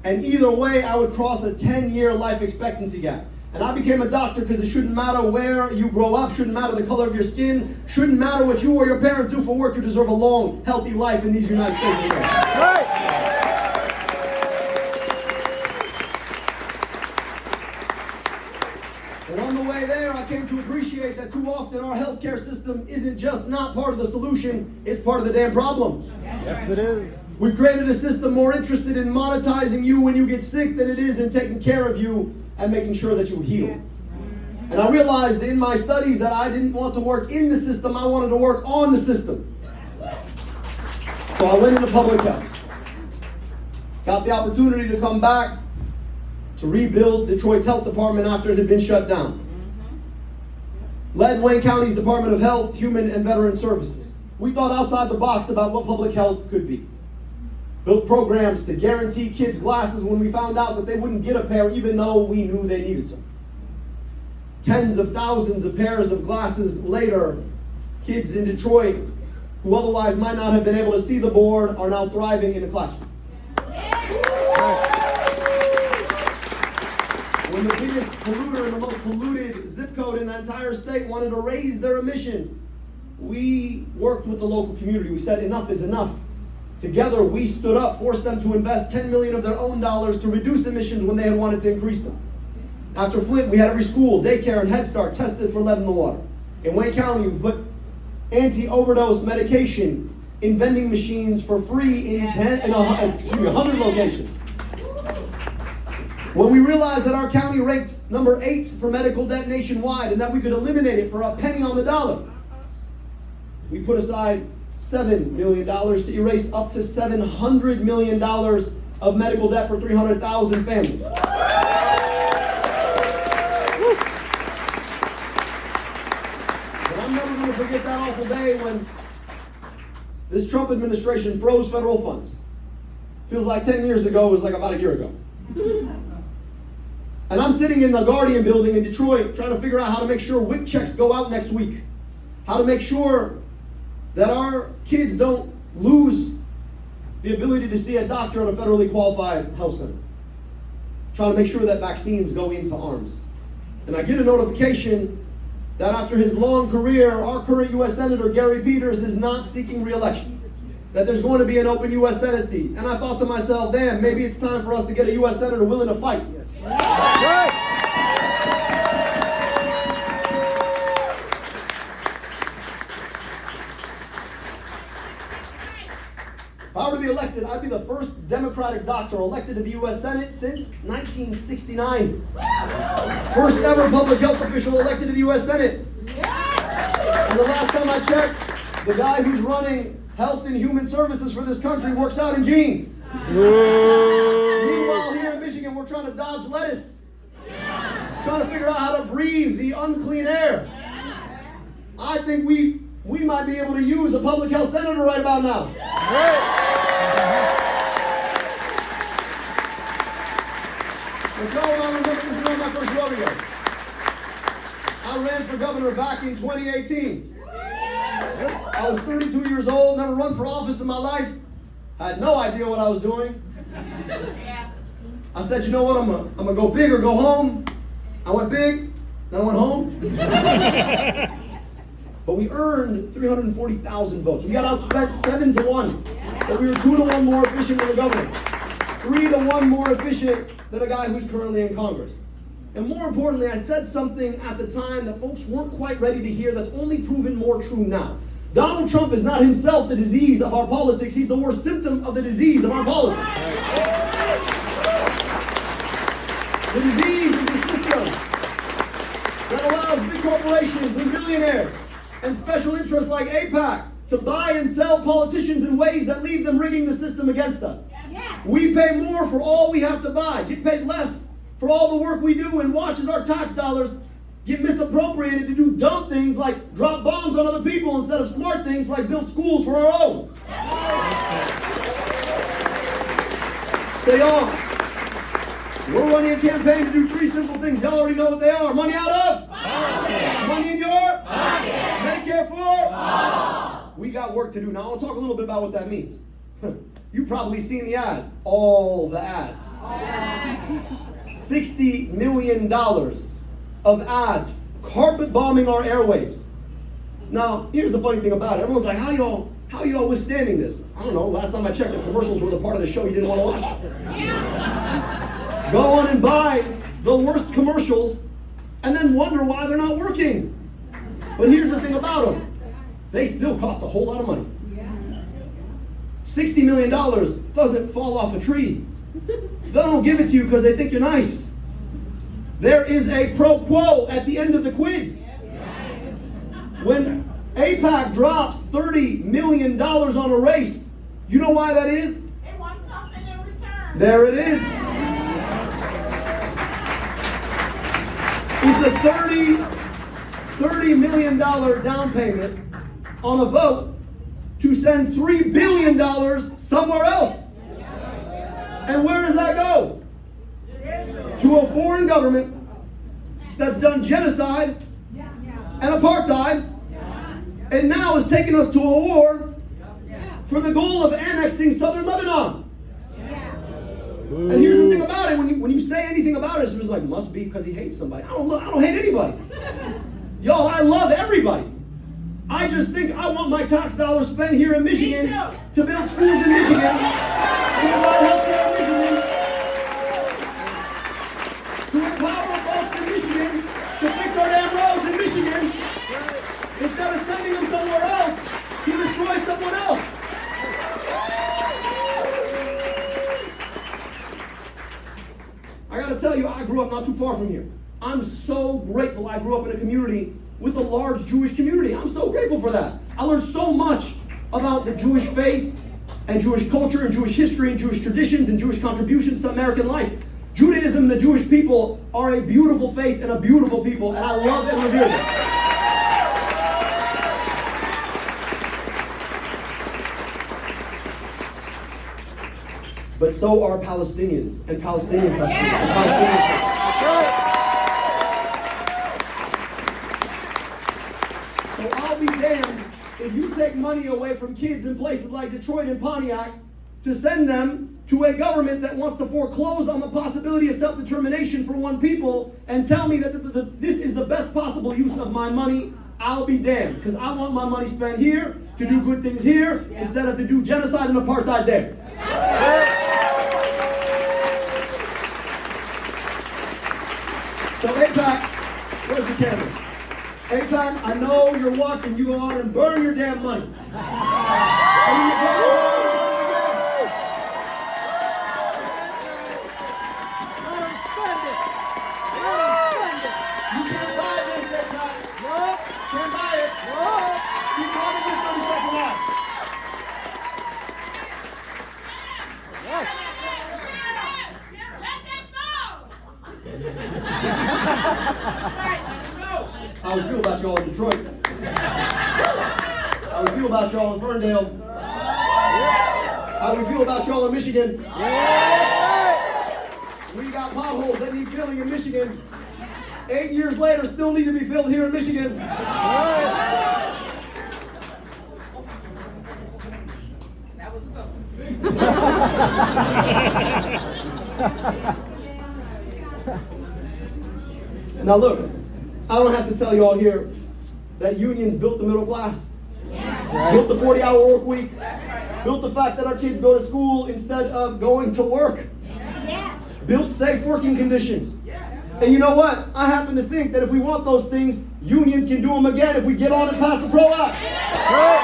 And either way, I would cross a 10-year life expectancy gap. And I became a doctor because it shouldn't matter where you grow up, shouldn't matter the color of your skin, shouldn't matter what you or your parents do for work. You deserve a long, healthy life in these United States of America. That's right. And on the way there, I came to appreciate that too often our healthcare system isn't just not part of the solution, it's part of the damn problem. Yes, it is. We've created a system more interested in monetizing you when you get sick than it is in taking care of you and making sure that you heal. And I realized in my studies that I didn't want to work in the system, I wanted to work on the system. So I went into public health. Got the opportunity to come back to rebuild Detroit's health department after it had been shut down. Led Wayne County's Department of Health, Human and Veteran Services. We thought outside the box about what public health could be. Built programs to guarantee kids glasses when we found out that they wouldn't get a pair even though we knew they needed some. Tens of thousands of pairs of glasses later, kids in Detroit who otherwise might not have been able to see the board are now thriving in a classroom. When the biggest polluter and the most polluted zip code in the entire state wanted to raise their emissions, we worked with the local community. We said enough is enough. Together, we stood up, forced them to invest $10 million of their own dollars to reduce emissions when they had wanted to increase them. After Flint, we had every school, daycare, and Head Start tested for lead in the water. In Wayne County, we put anti-overdose medication in vending machines for free in 100 locations. When we realized that our county ranked number 8 for medical debt nationwide and that we could eliminate it for a penny on the dollar, we put aside $7 million to erase up to $700 million of medical debt for 300,000 families. But I'm never going to forget that awful day when this Trump administration froze federal funds. Feels like 10 years ago, it was like about a year ago. And I'm sitting in the Guardian building in Detroit trying to figure out how to make sure WIC checks go out next week. How to make sure that our kids don't lose the ability to see a doctor at a federally qualified health center. Trying to make sure that vaccines go into arms. And I get a notification that after his long career, our current U.S. Senator Gary Peters is not seeking re-election. That there's going to be an open U.S. Senate seat. And I thought to myself, damn, maybe it's time for us to get a U.S. Senator willing to fight. That's right. If I were to be elected, I'd be the first Democratic doctor elected to the U.S. Senate since 1969. First ever public health official elected to the U.S. Senate. And the last time I checked, the guy who's running health and human services for this country works out in jeans. Meanwhile, here in Michigan, we're trying to dodge lettuce. Trying to figure out how to breathe the unclean air. I think we might be able to use a public health senator right about now. That's right. But y'all don't remember, this is not my first rodeo. I ran for governor back in 2018. I was 32 years old, never run for office in my life. I had no idea what I was doing. I said, you know what, I'm gonna go big or go home. I went big, then I went home. But we earned 340,000 votes. We got outspent 7-1. But we were 2-1 more efficient than the governor. 3-1 more efficient than a guy who's currently in Congress. And more importantly, I said something at the time that folks weren't quite ready to hear that's only proven more true now. Donald Trump is not himself the disease of our politics. He's the worst symptom of the disease of our politics. The disease is a system that allows big corporations and billionaires and special interests like AIPAC to buy and sell politicians in ways that leave them rigging the system against us. We pay more for all we have to buy, get paid less for all the work we do, and watch as our tax dollars get misappropriated to do dumb things like drop bombs on other people instead of smart things like build schools for our own. So y'all, we're running a campaign to do 3 simple things. Y'all already know what they are. Money out of? Money in your? Medicare for? We got work to do. Now I want to talk a little bit about what that means. You've probably seen the ads. All the ads. $60 million of ads carpet bombing our airwaves. Now, here's the funny thing about it. Everyone's like, how are y'all withstanding this? I don't know. Last time I checked, the commercials were the part of the show you didn't want to watch. Go on and buy the worst commercials and then wonder why they're not working. But here's the thing about them. They still cost a whole lot of money. $60 million doesn't fall off a tree. They don't give it to you because they think you're nice. There is a pro quo at the end of the quid. When AIPAC drops $30 million on a race, you know why that is? They want something in return. There it is. It's a $30 million down payment on a vote to send $3 billion somewhere else. And where does that go? To a foreign government that's done genocide and apartheid, and now is taking us to a war for the goal of annexing southern Lebanon. And here's the thing about it: when you say anything about it, it's just like, must be because he hates somebody. I don't hate anybody. Y'all, I love everybody. I just think I want my tax dollars spent here in Michigan to build schools in Michigan, to provide healthcare in Michigan, to empower folks in Michigan, to fix our damn roads in Michigan, instead of sending them somewhere else to destroy someone else. I gotta tell you, I grew up not too far from here. I'm so grateful I grew up in a community with a large Jewish community. I'm so grateful for that. I learned so much about the Jewish faith and Jewish culture and Jewish history and Jewish traditions and Jewish contributions to American life. Judaism and the Jewish people are a beautiful faith and a beautiful people, and I love and revere them. But so are Palestinians and Palestinian Palestinians. So I'll be damned if you take money away from kids in places like Detroit and Pontiac to send them to a government that wants to foreclose on the possibility of self-determination for one people and tell me that this is the best possible use of my money. I'll be damned, because I want my money spent here to do good things here instead of to do genocide and apartheid there. So AIPAC, where's the camera? AIPAC, I know you're watching. You go out and burn your damn money. You can't buy this, AIPAC. Nope. Can't buy it. Nope. Keep talking for 30-second ads. Yes. How we feel about y'all in Detroit? How we feel about y'all in Ferndale? How we feel about y'all in Michigan? We got potholes that need filling in Michigan. 8 years later, still need to be filled here in Michigan. That was good. Now look, I don't have to tell you all here that unions built the middle class. That's right. Built the 40-hour work week. Built the fact that our kids go to school instead of going to work. Built safe working conditions. And you know what? I happen to think that if we want those things, unions can do them again if we get on and pass the PRO Act. That's right.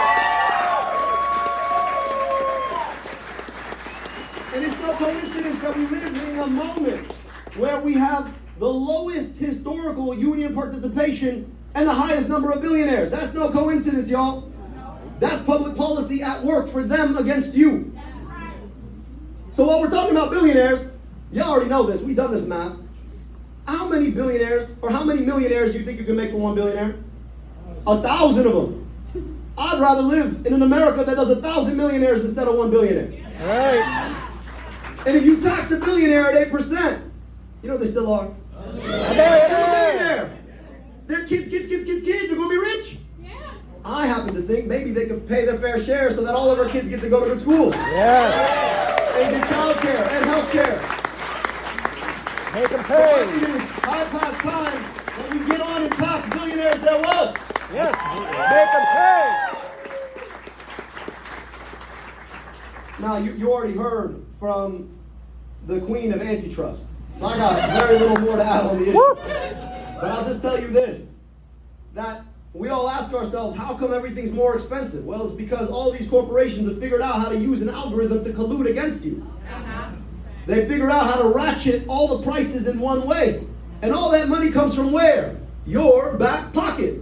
And it's no coincidence that we live in a moment where we have the lowest historical union participation and the highest number of billionaires. That's no coincidence, y'all. That's public policy at work for them against you. So while we're talking about billionaires, y'all already know this. We've done this math. How many billionaires or how many millionaires do you think you can make from one billionaire? 1,000 of them. I'd rather live in an America that does 1,000 millionaires instead of 1 billionaire. That's right. And if you tax a billionaire at 8%, you know what they still are? Still a billionaire. Their kids are going to be rich. I happen to think maybe they could pay their fair share so that all of our kids get to go to good schools. Yes. And get child care and health care. Make them I pay. think it is high past time that we get on and tax billionaires their wealth. Yes. Make them pay. Now, you already heard from the queen of antitrust. So I got very little more to add on the issue. But I'll just tell you this, that we all ask ourselves, how come everything's more expensive? Well, it's because all these corporations have figured out how to use an algorithm to collude against you. They figured out how to ratchet all the prices in one way. And all that money comes from where? Your back pocket.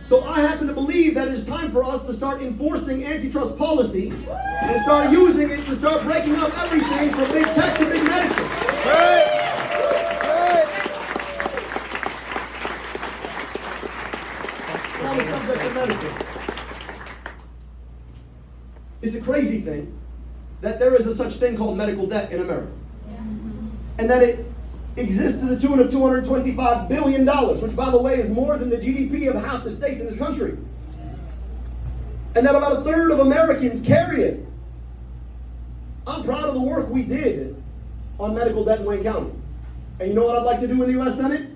So I happen to believe that it is time for us to start enforcing antitrust policy and start using it to start breaking up everything from big tech to big medicine. That's right. On the subject of medicine, it's a crazy thing that there is a such thing called medical debt in America. And that it exists to the tune of $225 billion, which, by the way, is more than the GDP of half the states in this country. And that about 1/3 of Americans carry it. I'm proud of the work we did on medical debt in Wayne County. And you know what I'd like to do in the U.S. Senate?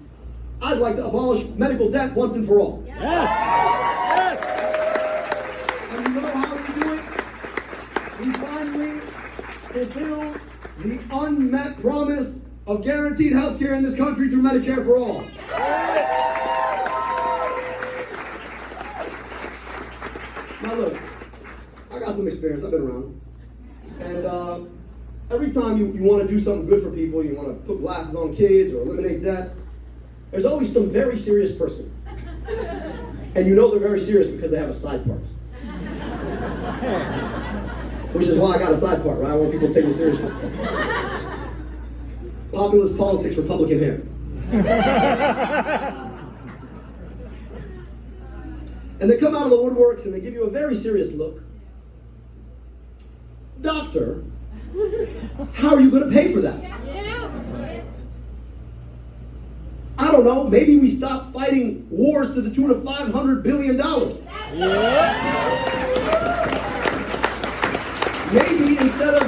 I'd like to abolish medical debt once and for all. Yes. And you know how we do it? We finally fulfill the unmet promise of guaranteed health care in this country through Medicare for all. Now look, I got some experience, I've been around. And every time you want to do something good for people, you want to put glasses on kids or eliminate debt, there's always some very serious person. And you know they're very serious because they have a side part. Which is why I got a side part, right? I want people to take me seriously. Populist politics, Republican hair. And they come out of the woodworks and they give you a very serious look. Doctor, how are you going to pay for that? I don't know, maybe we stop fighting wars to the tune of $500 billion. Maybe instead of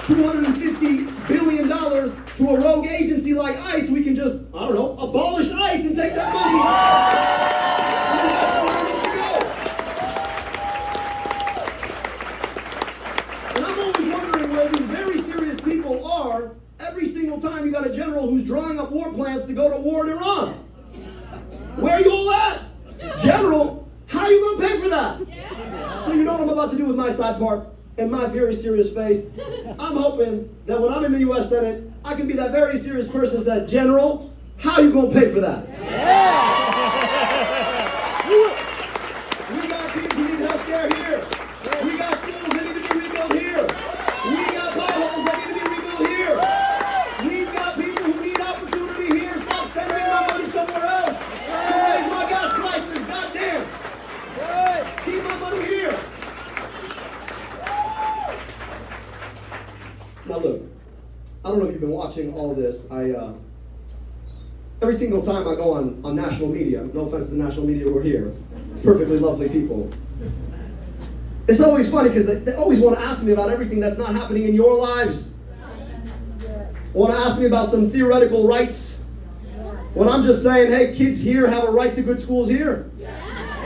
$250 billion to a rogue agency like ICE, we can just, I don't know, abolish ICE and take that money. And that's where it needs to go. And I'm always wondering where these very serious people are every single time you got a general who's drawing up war plans to go to war in Iran. Where are you all at? General, how are you going to pay for that? So you know what I'm about to do with my side part? And my very serious face, I'm hoping that when I'm in the U.S. Senate, I can be that very serious person that said, General, how are you going to pay for that? We got kids who need health care here. We got schools that need to be rebuilt here. We got potholes that need to be rebuilt here. We've got people who need opportunity here. Stop sending my money somewhere else. To raise my gas prices, goddamn. Keep my money here. Now look, I don't know if you've been watching all this. Every single time I go on national media, no offense to the national media who are here, perfectly lovely people. It's always funny because they always want to ask me about everything that's not happening in your lives. Want to ask me about some theoretical rights. When I'm just saying, hey, kids here have a right to good schools here.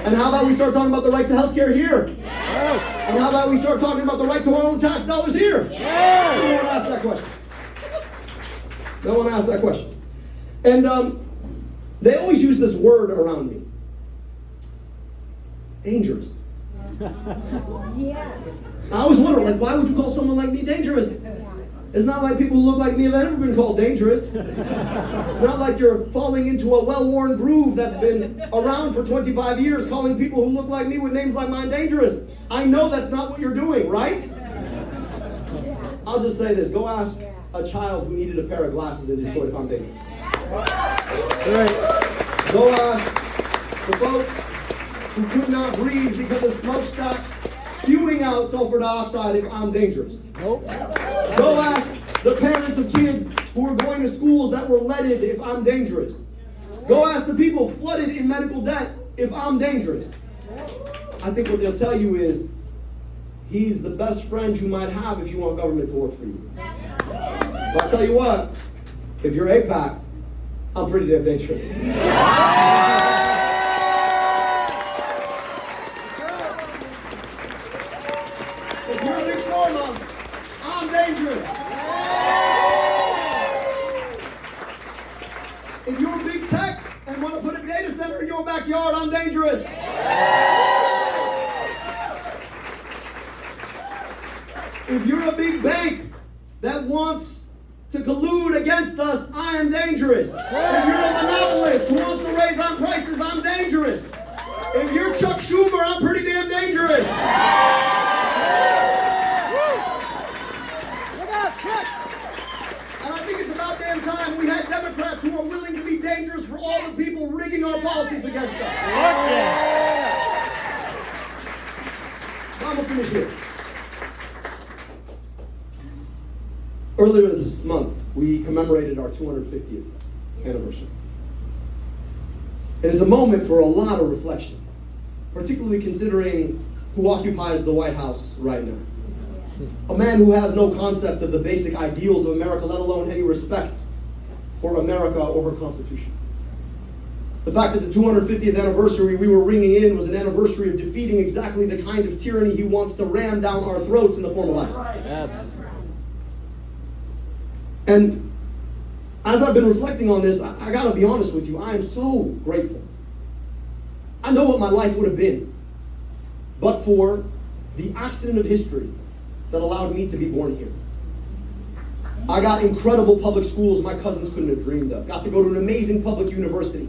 And how about we start talking about the right to health care here? Yes. And how about we start talking about the right to our own tax dollars here? Yes. No one asked that question. No one asked that question. And they always use this word around me. Dangerous. Yes. I always wonder, like, why would you call someone like me dangerous? It's not like people who look like me have ever been called dangerous. It's not like you're falling into a well-worn groove that's been around for 25 years calling people who look like me with names like mine dangerous. I know that's not what you're doing, right? I'll just say this. Go ask a child who needed a pair of glasses in Detroit if I'm dangerous. Right. Go ask the folks who could not breathe because of smokestacks spewing out sulfur dioxide if I'm dangerous. Nope. Go ask the parents of kids who are going to schools that were leaded if I'm dangerous. Go ask the people flooded in medical debt if I'm dangerous. I think what they'll tell you is he's the best friend you might have if you want government to work for you. But I'll tell you what, if you're APAC, I'm pretty damn dangerous. If you're a big pharma, I'm dangerous. If you're a big tech and want to put a data center in your backyard, I'm dangerous. If you're a big bank that wants to collude against us, I am dangerous. If you're a monopolist who wants to raise on prices, I'm dangerous. If you're Chuck Schumer, I'm pretty damn dangerous. Look out, Chuck! And I think it's about damn time we had Democrats who are willing to be dangerous for all the people rigging our politics against us. I'm gonna finish here. Earlier this month, we commemorated our 250th anniversary. It is a moment for a lot of reflection, particularly considering who occupies the White House right now. A man who has no concept of the basic ideals of America, let alone any respect for America or her Constitution. The fact that the 250th anniversary we were ringing in was an anniversary of defeating exactly the kind of tyranny he wants to ram down our throats in the form of ICE. Yes. And as I've been reflecting on this, I gotta be honest with you, I am so grateful. I know what my life would have been, but for the accident of history that allowed me to be born here. I got incredible public schools my cousins couldn't have dreamed of. Got to go to an amazing public university.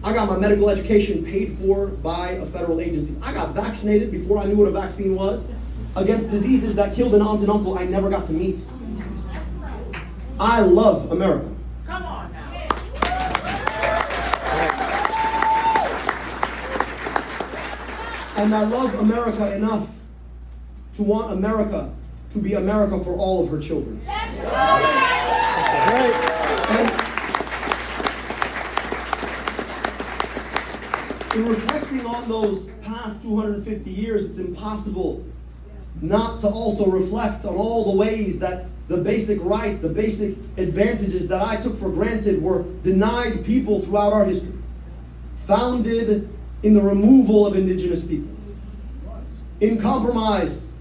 I got my medical education paid for by a federal agency. I got vaccinated before I knew what a vaccine was against diseases that killed an aunt and uncle I never got to meet. I love America. Come on now. And I love America enough to want America to be America for all of her children. And in reflecting on those past 250 years, it's impossible not to also reflect on all the ways that the basic rights, the basic advantages that I took for granted were denied people throughout our history, founded in the removal of indigenous people, in compromise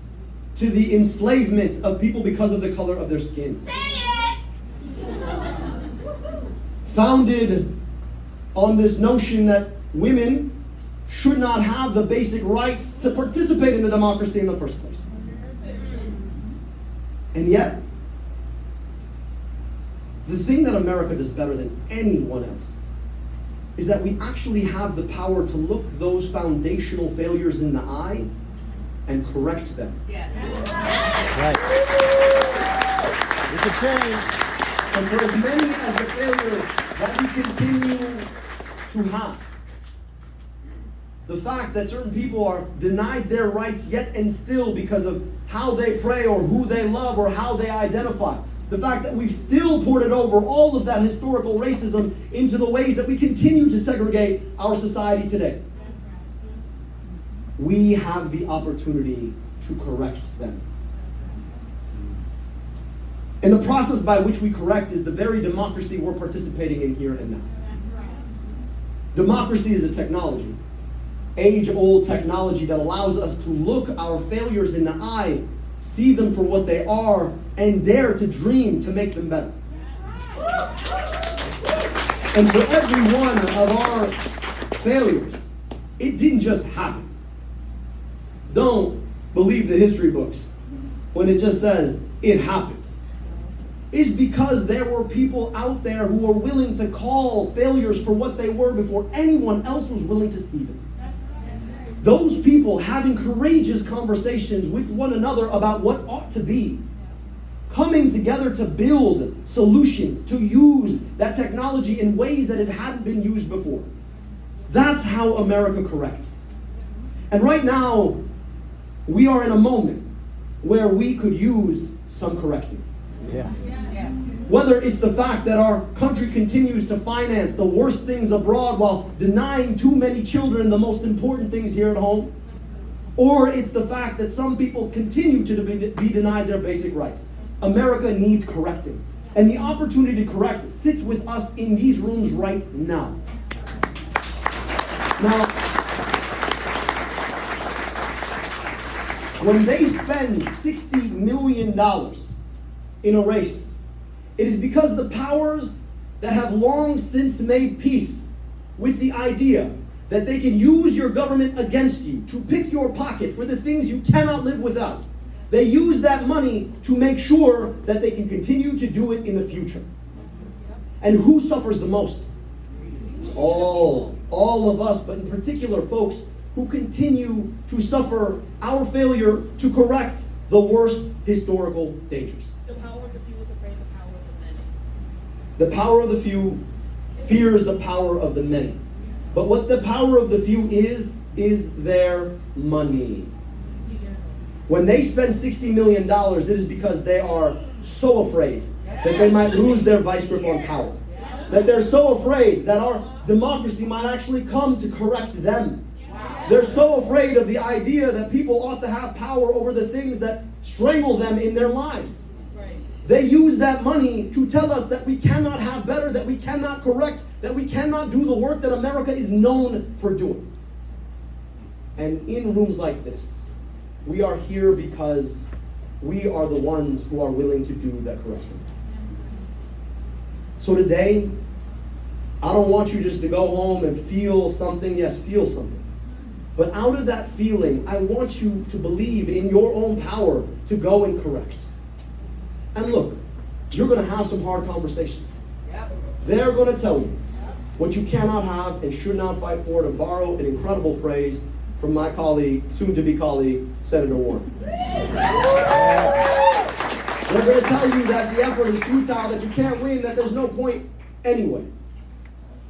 to the enslavement of people because of the color of their skin. Say it! Founded on this notion that women should not have the basic rights to participate in the democracy in the first place. And yet, the thing that America does better than anyone else is that we actually have the power to look those foundational failures in the eye and correct them. Yes. Right. We can change. And for as many as the failures that we continue to have, the fact that certain people are denied their rights yet and still because of how they pray or who they love or how they identify, the fact that we've still ported over all of that historical racism into the ways that we continue to segregate our society today. We have the opportunity to correct them. And the process by which we correct is the very democracy we're participating in here and now. Democracy is a technology, age-old technology that allows us to look our failures in the eye, see them for what they are, and dare to dream to make them better. And for every one of our failures, it didn't just happen. Don't believe the history books when it just says it happened. It's because there were people out there who were willing to call failures for what they were before anyone else was willing to see them. Those people having courageous conversations with one another about what ought to be coming together to build solutions, to use that technology in ways that it hadn't been used before. That's how America corrects. And right now, we are in a moment where we could use some correcting. Yeah. Whether it's the fact that our country continues to finance the worst things abroad while denying too many children the most important things here at home, or it's the fact that some people continue to be denied their basic rights. America needs correcting. And the opportunity to correct sits with us in these rooms right now. Now, when they spend $60 million in a race, it is because the powers that have long since made peace with the idea that they can use your government against you to pick your pocket for the things you cannot live without. They use that money to make sure that they can continue to do it in the future. And who suffers the most? It's all of us, but in particular folks who continue to suffer our failure to correct the worst historical dangers. The power of the few is afraid of the power of the many. The power of the few fears the power of the many. But what the power of the few is their money. When they spend $60 million, it is because they are so afraid that they might lose their vice grip on power. That they're so afraid that our democracy might actually come to correct them. They're so afraid of the idea that people ought to have power over the things that strangle them in their lives. They use that money to tell us that we cannot have better, that we cannot correct, that we cannot do the work that America is known for doing. And in rooms like this, we are here because we are the ones who are willing to do that correcting. So today, I don't want you just to go home and feel something. Yes, feel something. But out of that feeling, I want you to believe in your own power to go and correct. And look, you're going to have some hard conversations. They're going to tell you what you cannot have and should not fight for, to borrow an incredible phrase from my colleague, soon-to-be colleague, Senator Warren. They're going to tell you that the effort is futile, that you can't win, that there's no point anyway.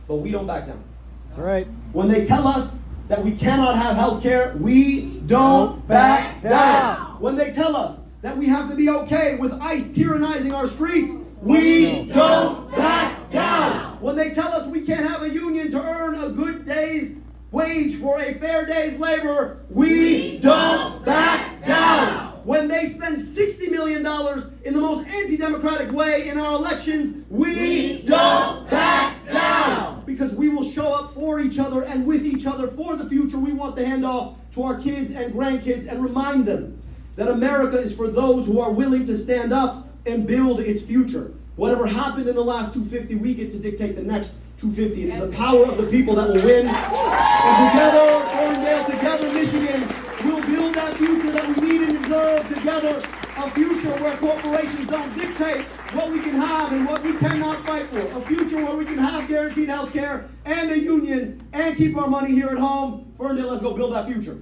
But we don't back down. That's right. When they tell us that we cannot have health care, we don't back down. When they tell us that we have to be okay with ICE tyrannizing our streets, we don't back down. When they tell us we can't have a union to earn a good day's wage for a fair day's labor, we don't back down. When they spend $60 million in the most anti-democratic way in our elections, we don't back down. Because we will show up for each other and with each other for the future we want to hand off to our kids and grandkids, and remind them that America is for those who are willing to stand up and build its future. Whatever happened in the last 250, we get to dictate the next 250. It is the power of the people that will win. And together, Ferndale, together, Michigan, we'll build that future that we need and deserve. Together, a future where corporations don't dictate what we can have and what we cannot fight for. A future where we can have guaranteed health care and a union and keep our money here at home. Ferndale, let's go build that future.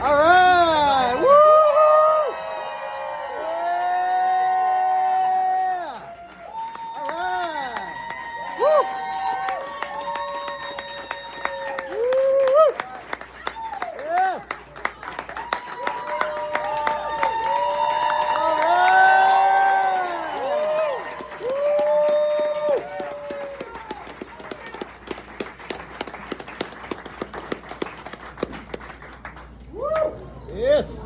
All right. Woo! Yeah! All right. Woo! Woo! Yes. All right. Woo! Yes.